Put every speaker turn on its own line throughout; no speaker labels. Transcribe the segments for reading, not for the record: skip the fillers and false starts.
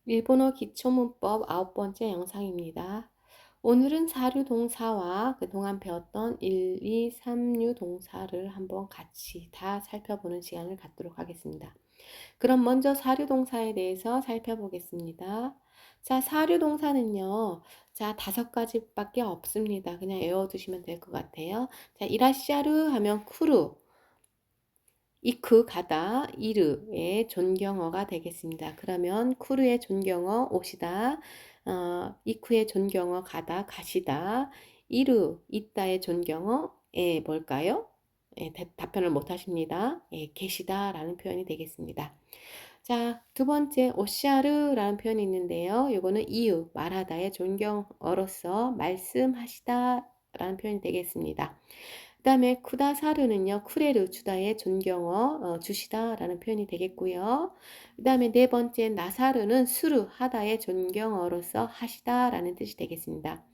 일본어 기초문법 9번째 영상입니다. 오늘은 사류 동사와 그동안 배웠던 1, 2, 3류 동사를 한번 같이 다 살펴보는 시간을 갖도록 하겠습니다. 그럼 먼저 사류 동사에 대해서 살펴보겠습니다. 자, 사류 동사는요. 자, 5가지밖에 없습니다. 그냥 외워두시면 될 것 같아요. 자, 이라시아르 하면 쿠루, 이크 가다 이르의 존경어가 되겠습니다. 그러면 쿠르의 존경어 오시다, 이크의 존경어 가다 가시다, 이르 있다의 존경어 뭘까요? 답변을 못 하십니다. 계시다라는 표현이 되겠습니다. 자, 두 번째 오시아르라는 표현이 있는데요. 요거는 이유 말하다의 존경어로서 말씀하시다라는 표현이 되겠습니다. 그 다음에 쿠다사르는요, 쿠레르 주다의 존경어 주시다라는 표현이 되겠고요. 그 다음에 네 번째 나사르는 수르 하다의 존경어로서 하시다라는 뜻이 되겠습니다.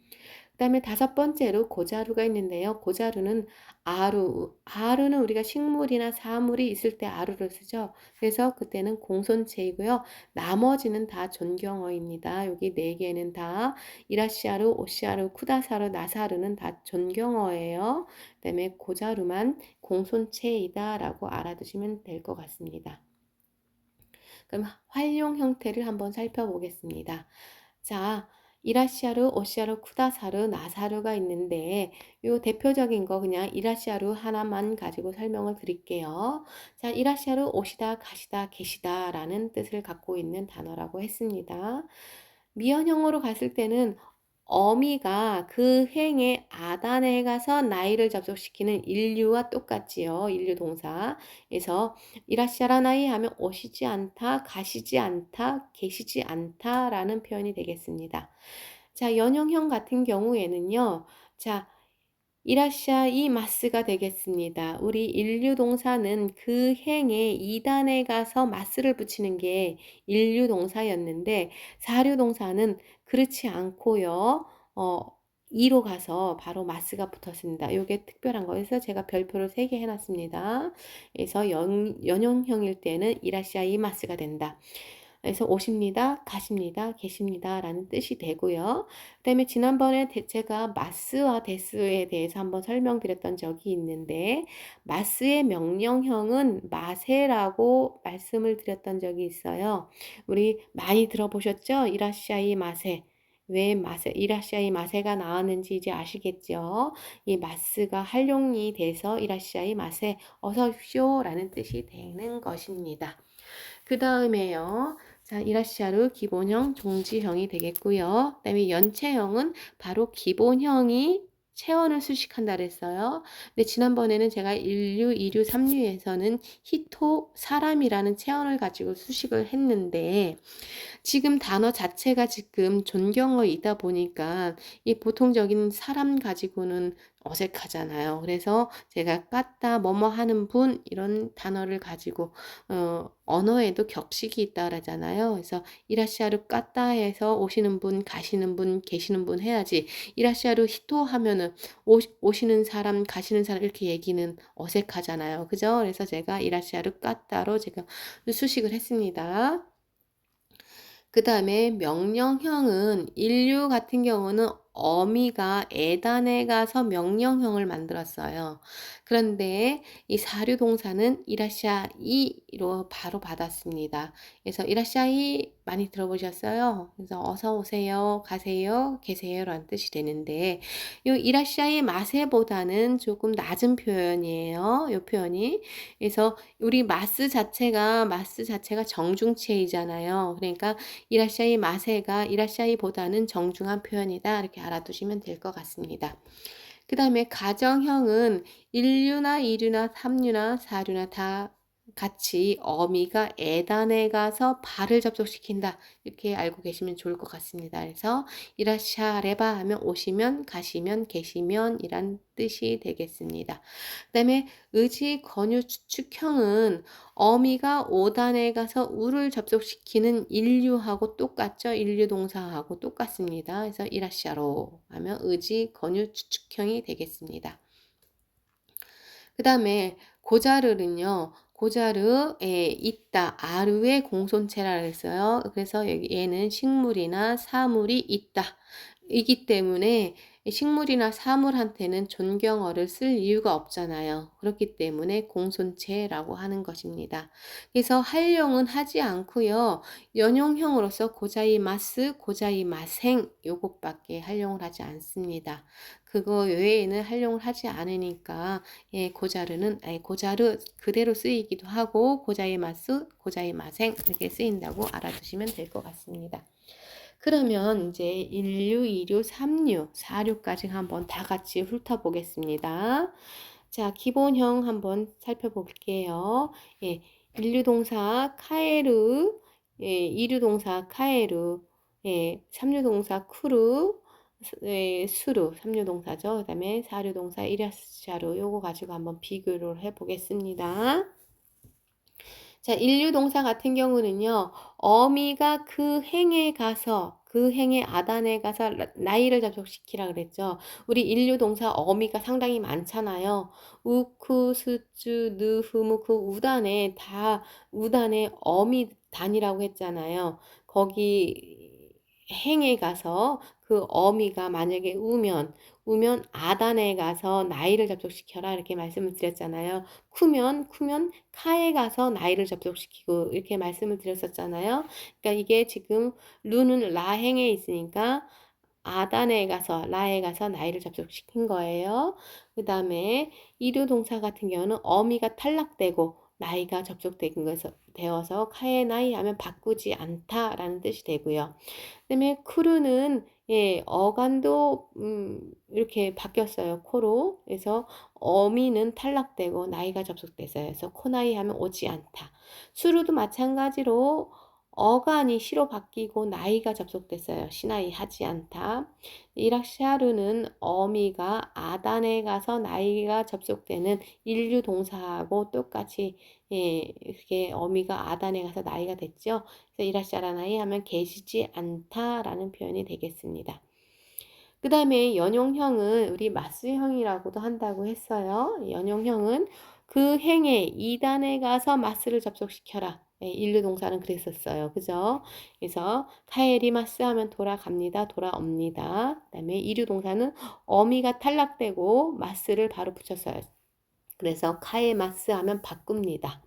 그 다음에 다섯 번째로 고자루가 있는데요. 고자루는 아루는 우리가 식물이나 사물이 있을 때 아루를 쓰죠. 그래서 그때는 공손체이고요. 나머지는 다 존경어입니다. 여기 네 개는 다 이라시아루, 오시아루, 쿠다사루, 나사루는 다 존경어예요. 그 다음에 고자루만 공손체이다 라고 알아두시면 될 것 같습니다. 그럼 활용 형태를 한번 살펴보겠습니다. 자, 이라시아루, 오시아루, 쿠다사루, 나사루가 있는데 요 대표적인 거 그냥 이라시아루 하나만 가지고 설명을 드릴게요. 자, 이라시아루 오시다, 가시다, 계시다 라는 뜻을 갖고 있는 단어라고 했습니다. 미연형으로 갔을 때는 어미가 그 행에 아단에 가서 나이를 접속시키는 인류와 똑같지요. 인류 동사. 그래서 이라시아라 나이 하면 오시지 않다, 가시지 않다, 계시지 않다라는 표현이 되겠습니다. 자, 연용형 같은 경우에는요. 자, 이라샤이 마스가 되겠습니다. 우리 인류 동사는 그 행에 2단에 가서 마스를 붙이는 게 인류 동사였는데 사류 동사는 그렇지 않고요. 2로 가서 바로 마스가 붙었습니다. 이게 특별한 거여서 제가 별표를 3개 해놨습니다. 그래서 연용형일 때는 이라샤이 마스가 된다. 그래서 오십니다, 가십니다, 계십니다 라는 뜻이 되고요. 그 다음에 지난번에 제가 마스와 데스에 대해서 한번 설명드렸던 적이 있는데 마스의 명령형은 마세라고 말씀을 드렸던 적이 있어요. 우리 많이 들어보셨죠? 이라시아이 마세. 왜 마세, 이라시아이 마세가 나왔는지 이제 아시겠죠? 이 마스가 활용이 돼서 이라시아이 마세, 어서 오십시오 라는 뜻이 되는 것입니다. 그 다음에요. 자, 이라시아르 기본형, 종지형이 되겠고요. 그 다음에 연체형은 바로 기본형이 체언을 수식한다 그랬어요. 근데 지난번에는 제가 1류, 2류, 3류에서는 히토, 사람이라는 체언을 가지고 수식을 했는데 지금 단어 자체가 지금 존경어이다 보니까 이 보통적인 사람 가지고는 어색하잖아요. 그래서 제가 까따 뭐뭐 하는 분 이런 단어를 가지고 언어에도 격식이 있다 그러잖아요. 그래서 이라시아루 까따에서 오시는 분, 가시는 분, 계시는 분 해야지. 이라시아루 히토 하면은 오시는 사람, 가시는 사람 이렇게 얘기는 어색하잖아요. 그죠? 그래서 제가 이라시아루 까따로 제가 수식을 했습니다. 그 다음에 명령형은 인류 같은 경우는 어미가 에단에 가서 명령형을 만들었어요. 그런데 이 사류 동사는 이라샤이로 바로 받았습니다. 그래서 이라샤이 많이 들어보셨어요? 그래서 어서 오세요, 가세요, 계세요 라는 뜻이 되는데 이 이라샤이 마세보다는 조금 낮은 표현이에요. 이 표현이. 그래서 우리 마스 자체가 정중체이잖아요. 그러니까 이라샤이 마세가 이라샤이보다는 정중한 표현이다. 이렇게 알아두시면 될 것 같습니다. 그 다음에 가정형은 1류나 2류나 3류나 4류나 다 같이 어미가 에단에 가서 발을 접속시킨다. 이렇게 알고 계시면 좋을 것 같습니다. 그래서 이라샤레바 하면 오시면 가시면 계시면 이란 뜻이 되겠습니다. 그 다음에 의지 권유 추측형은 어미가 5단에 가서 우를 접속시키는 인류하고 똑같죠. 인류 동사하고 똑같습니다. 그래서 이라시아로 하면 의지 권유 추측형이 되겠습니다. 그 다음에 고자르는요. 고자르에 있다. 아르의 공손체라 그랬어요. 그래서 얘는 식물이나 사물이 있다. 이기 때문에 식물이나 사물한테는 존경어를 쓸 이유가 없잖아요. 그렇기 때문에 공손체라고 하는 것입니다. 그래서 활용은 하지 않고요. 연용형으로서 고자이마스, 고자이마생 요것밖에 활용을 하지 않습니다. 그거 외에는 활용을 하지 않으니까 고자르 그대로 쓰이기도 하고 고자이마스, 고자이마생 이렇게 쓰인다고 알아두시면 될 것 같습니다. 그러면 이제 1류, 2류, 3류, 4류까지 한번 다 같이 훑어보겠습니다. 자, 기본형 한번 살펴볼게요. 1류 동사 카에르, 2류 동사 카에르, 3류 동사 쿠르, 수루, 3류 동사죠. 그 다음에 4류 동사 이라샤루, 요거 가지고 한번 비교를 해보겠습니다. 자, 인류 동사 같은 경우는요, 어미가 그 행에 가서, 그 행의 아단에 가서 나이를 접속시키라 그랬죠. 우리 인류 동사 어미가 상당히 많잖아요. 우쿠, 스쭈, 느, 흐무, 그 우단에 다, 우단에 어미 단이라고 했잖아요. 거기 행에 가서 그 어미가 만약에 우면 아단에 가서 나이를 접속시켜라 이렇게 말씀을 드렸잖아요. 쿠면 카에 가서 나이를 접속시키고 이렇게 말씀을 드렸었잖아요. 그러니까 이게 지금 루는 라행에 있으니까 아단에 가서 라에 가서 나이를 접속시킨 거예요. 그 다음에 이류 동사 같은 경우는 어미가 탈락되고 나이가 되어서 카에 나이 하면 바꾸지 않다라는 뜻이 되고요. 그다음에 쿠르는 어간도 이렇게 바뀌었어요. 코로. 그래서 어미는 탈락되고 나이가 접속됐어요. 그래서 코나이 하면 오지 않다. 수루도 마찬가지로 어간이 시로 바뀌고 나이가 접속됐어요. 시나이 하지 않다. 이락샤르는 어미가 아단에 가서 나이가 접속되는 인류 동사하고 똑같이 이렇게 어미가 아단에 가서 나이가 됐죠. 그래서 이라샤라나이 하면 계시지 않다라는 표현이 되겠습니다. 그 다음에 연용형은 우리 마스형이라고도 한다고 했어요. 연용형은 그 행에 이단에 가서 마스를 접속시켜라. 인류 동사는 그랬었어요. 그죠? 그래서 카에리마스 하면 돌아갑니다. 돌아옵니다. 그 다음에 이류 동사는 어미가 탈락되고 마스를 바로 붙였어요. 그래서 카에마스 하면 바꿉니다.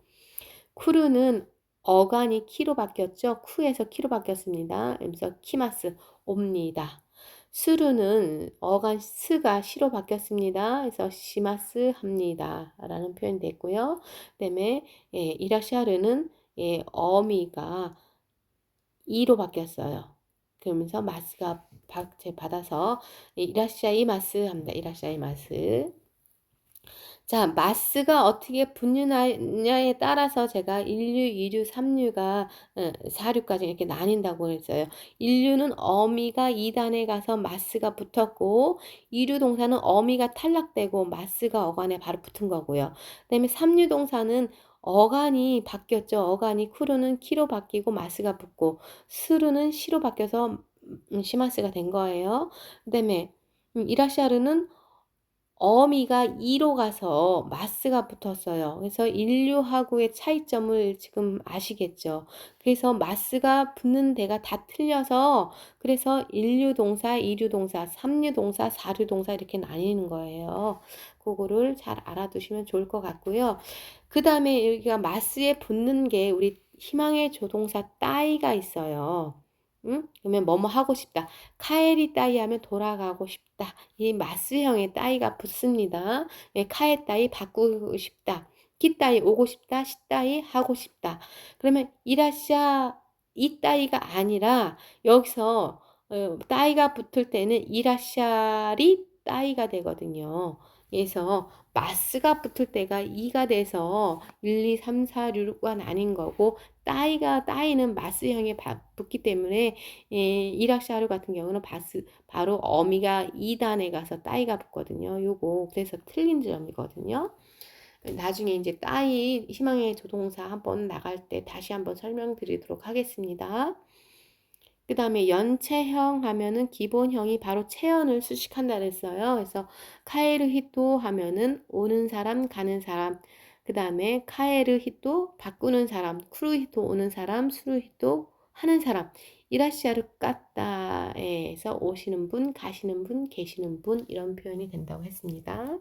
쿠르는 어간이 키로 바뀌었죠. 쿠에서 키로 바뀌었습니다. 그래서 키마스 옵니다. 수르는 어간 스가 시로 바뀌었습니다. 그래서 시마스 합니다. 라는 표현이 됐고요. 그 다음에 이라샤르는 어미가 이로 바뀌었어요. 그러면서 마스가 받아서 이라샤이마스 합니다. 이라샤이마스. 자, 마스가 어떻게 붙느냐에 따라서 제가 1류, 2류, 3류가 4류까지 이렇게 나뉜다고 했어요. 1류는 어미가 2단에 가서 마스가 붙었고 2류 동사는 어미가 탈락되고 마스가 어간에 바로 붙은 거고요. 그 다음에 3류 동사는 어간이 바뀌었죠. 어간이 쿠르는 키로 바뀌고 마스가 붙고 스르는 시로 바뀌어서 시마스가 된 거예요. 그 다음에 이라샤르는 어미가 2로 가서 마스가 붙었어요. 그래서 인류하고의 차이점을 지금 아시겠죠? 그래서 마스가 붙는 데가 다 틀려서 그래서 1류 동사, 2류 동사, 3류 동사, 4류 동사 이렇게 나뉘는 거예요. 그거를 잘 알아두시면 좋을 것 같고요. 그 다음에 여기가 마스에 붙는 게 우리 희망의 조동사 따이가 있어요. 응? 그러면 뭐뭐 하고 싶다. 카에리 따이 하면 돌아가고 싶다. 이 마스형의 따이가 붙습니다. 카에 따이 바꾸고 싶다. 키 따이 오고 싶다. 시 따이 하고 싶다. 그러면 이라샤 이 따이가 아니라 여기서 따이가 붙을 때는 이라샤리 따이가 되거든요. 그래서 마스가 붙을 때가 2가 돼서 1, 2, 3, 4, 6가 나뉜 거고 따이는 마스형에 붙기 때문에 이락샤르 같은 경우는 바로 어미가 2단에 가서 따이가 붙거든요. 요거 그래서 틀린 점이거든요. 나중에 이제 따이 희망의 조동사 한번 나갈 때 다시 한번 설명드리도록 하겠습니다. 그 다음에 연체형 하면은 기본형이 바로 체연을 수식한다 그랬어요. 그래서 카에르 히토 하면은 오는 사람, 가는 사람, 그 다음에 카에르 히토 바꾸는 사람, 쿠르 히토 오는 사람, 수르 히토 하는 사람. 이라시아르 까따에서 오시는 분, 가시는 분, 계시는 분 이런 표현이 된다고 했습니다.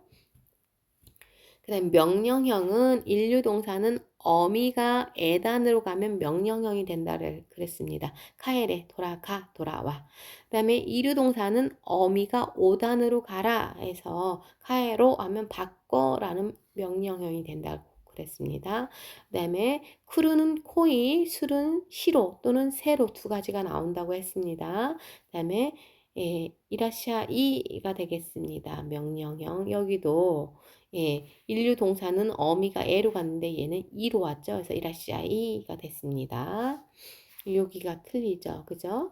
그 다음에 명령형은 인류동사는 어미가 에단으로 가면 명령형이 된다 그랬습니다. 카에레 돌아가 돌아와. 그 다음에 이류동사는 어미가 오단으로 가라 해서 카에로 하면 바꿔라는 명령형이 된다고 그랬습니다. 그 다음에 쿠르는 코이, 술은 시로 또는 세로 두 가지가 나온다고 했습니다. 그 다음에 이라샤이가 되겠습니다. 명령형. 여기도 인류 동사는 어미가 에로 갔는데 얘는 이로 왔죠. 그래서 이라시아이가 됐습니다. 여기가 틀리죠. 그죠?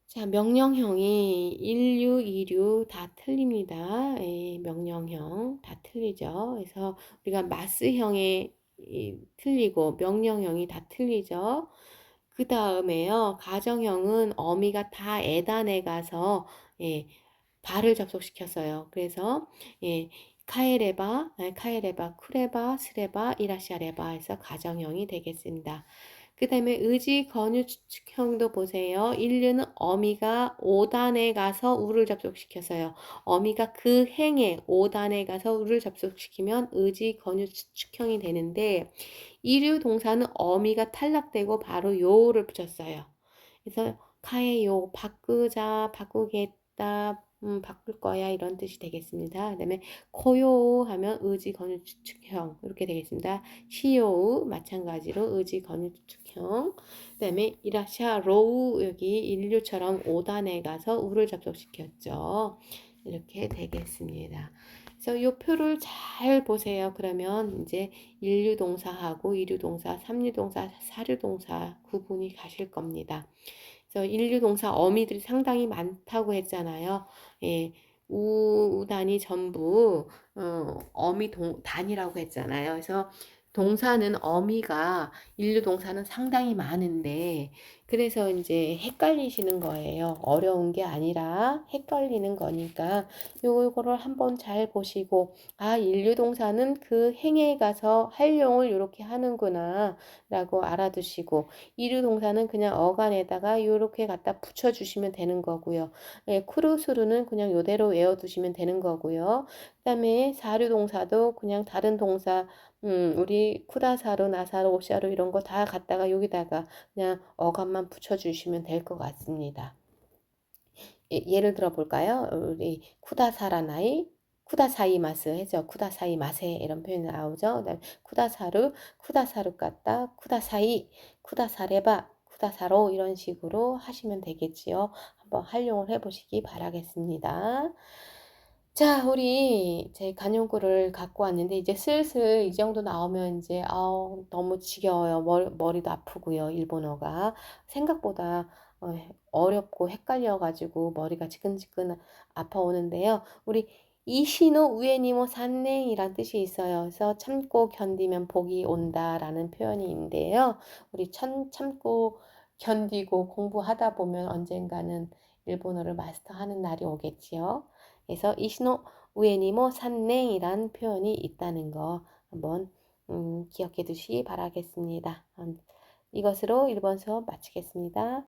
자, 명령형이 인류, 이류 다 틀립니다. 명령형 다 틀리죠. 그래서 우리가 마스형이 틀리고 명령형이 다 틀리죠. 그 다음에요. 가정형은 어미가 다 에단에 가서 발을 접속시켰어요. 그래서 카에레바, 쿠레바, 스레바, 이라샤레바 해서 가정형이 되겠습니다. 그 다음에 의지 건유 추측형도 보세요. 인류는 어미가 5단에 가서 우를 접속시켰어요. 어미가 그 행에 5단에 가서 우를 접속시키면 의지 건유 추측형이 되는데 이류 동사는 어미가 탈락되고 바로 요를 붙였어요. 그래서 카에요 바꾸자, 바꾸겠다, 바꿀 거야 이런 뜻이 되겠습니다. 그 다음에 고요 하면 의지 건유 추측형 이렇게 되겠습니다. 시요 마찬가지로 의지 건유 추측형. 그 다음에 이라샤 로우 여기 인류처럼 5단에 가서 우를 접속시켰죠. 이렇게 되겠습니다. 그래서 이 표를 잘 보세요. 그러면 이제 인류동사하고 이류동사, 삼류동사, 사류동사 구분이 가실 겁니다. 그래서 인류동사 어미들이 상당히 많다고 했잖아요. 우단이 전부 어미 단이라고 했잖아요. 그래서 동사는 어미가 인류동사는 상당히 많은데 그래서 이제 헷갈리시는 거예요. 어려운 게 아니라 헷갈리는 거니까 요거를 한번 잘 보시고 인류동사는 그 행에 가서 활용을 이렇게 하는구나 라고 알아두시고 이류동사는 그냥 어간에다가 이렇게 갖다 붙여주시면 되는 거고요. 쿠루수루는 그냥 요대로 외워두시면 되는 거고요. 그 다음에 사류동사도 그냥 다른 동사 우리 쿠다사루, 나사루, 오샤루 이런 거 다 갖다가 여기다가 그냥 어감만 붙여주시면 될 것 같습니다. 예를 들어 볼까요? 우리 쿠다사라나이, 쿠다사이마스 해죠. 쿠다사이마세 이런 표현이 나오죠. 그다음에 쿠다사루, 쿠다사루 같다, 쿠다사이, 쿠다사레바, 쿠다사로 이런 식으로 하시면 되겠지요. 한번 활용을 해보시기 바라겠습니다. 자, 우리 제 간용구를 갖고 왔는데 이제 슬슬 이 정도 나오면 이제 너무 지겨워요. 머리도 아프고요. 일본어가 생각보다 어렵고 헷갈려가지고 머리가 지끈지끈 아파오는데요. 우리 이시노 우에니모 산냉이란 뜻이 있어요. 그래서 참고 견디면 복이 온다라는 표현이 있는데요. 우리 참고 견디고 공부하다 보면 언젠가는 일본어를 마스터하는 날이 오겠지요. 그래서 이시노 우에니모 산냉이란 표현이 있다는 거 한번 기억해 두시기 바라겠습니다. 이것으로 1번 수업 마치겠습니다.